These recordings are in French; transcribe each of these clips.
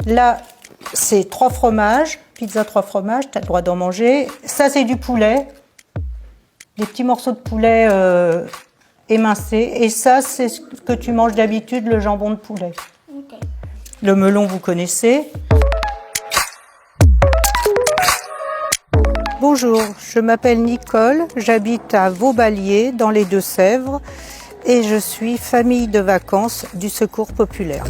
Là, c'est 3 fromages, pizza 3 fromages, tu as le droit d'en manger. Ça, c'est du poulet, des petits morceaux de poulet émincés. Et ça, c'est ce que tu manges d'habitude, le jambon de poulet. Okay. Le melon, vous connaissez. Bonjour, je m'appelle Nicole, j'habite à Vauballier, dans les Deux-Sèvres, et je suis famille de vacances du Secours populaire.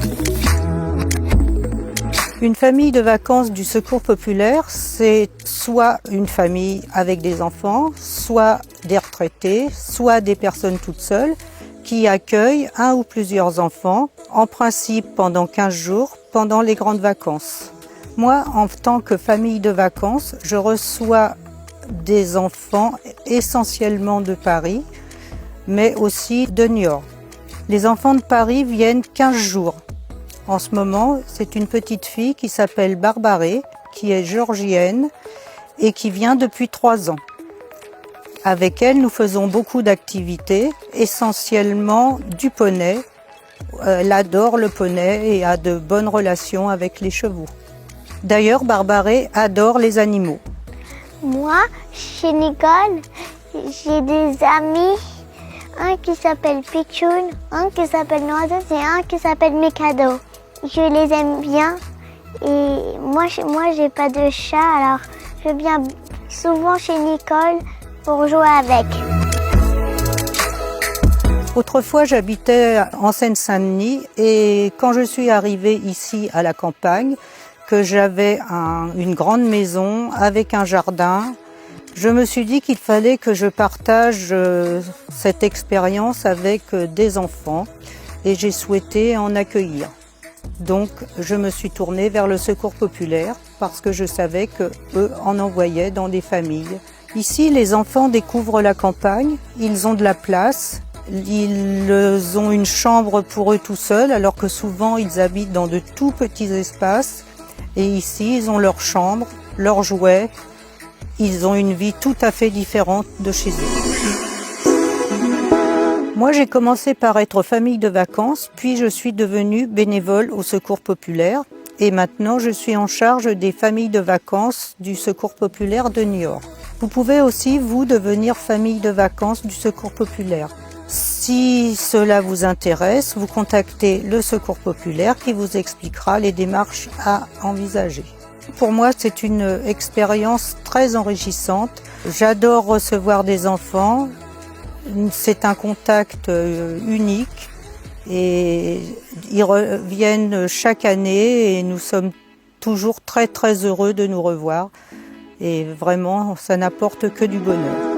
Une famille de vacances du Secours populaire, c'est soit une famille avec des enfants, soit des retraités, soit des personnes toutes seules qui accueillent un ou plusieurs enfants, en principe pendant 15 jours, pendant les grandes vacances. Moi, en tant que famille de vacances, je reçois des enfants essentiellement de Paris, mais aussi de Niort. Les enfants de Paris viennent 15 jours. En ce moment, c'est une petite fille qui s'appelle Barbaré, qui est géorgienne et qui vient depuis 3 ans. Avec elle, nous faisons beaucoup d'activités, essentiellement du poney. Elle adore le poney et a de bonnes relations avec les chevaux. D'ailleurs, Barbaré adore les animaux. Moi, chez Nicole, j'ai des amis. Un qui s'appelle Pichoun, un qui s'appelle Noisette et un qui s'appelle Mikado. Je les aime bien et moi j'ai pas de chat, alors je viens souvent chez Nicole pour jouer avec. Autrefois, j'habitais en Seine-Saint-Denis et quand je suis arrivée ici à la campagne, que j'avais une grande maison avec un jardin, je me suis dit qu'il fallait que je partage cette expérience avec des enfants et j'ai souhaité en accueillir. Donc, je me suis tournée vers le Secours populaire parce que je savais qu'eux en envoyaient dans des familles. Ici, les enfants découvrent la campagne, ils ont de la place, ils ont une chambre pour eux tout seuls, alors que souvent ils habitent dans de tout petits espaces. Et ici, ils ont leur chambre, leurs jouets, ils ont une vie tout à fait différente de chez eux. Moi, j'ai commencé par être famille de vacances, puis je suis devenue bénévole au Secours populaire. Et maintenant, je suis en charge des familles de vacances du Secours populaire de Niort. Vous pouvez aussi, vous, devenir famille de vacances du Secours populaire. Si cela vous intéresse, vous contactez le Secours populaire qui vous expliquera les démarches à envisager. Pour moi, c'est une expérience très enrichissante. J'adore recevoir des enfants. C'est un contact unique et ils reviennent chaque année et nous sommes toujours très très heureux de nous revoir et vraiment ça n'apporte que du bonheur.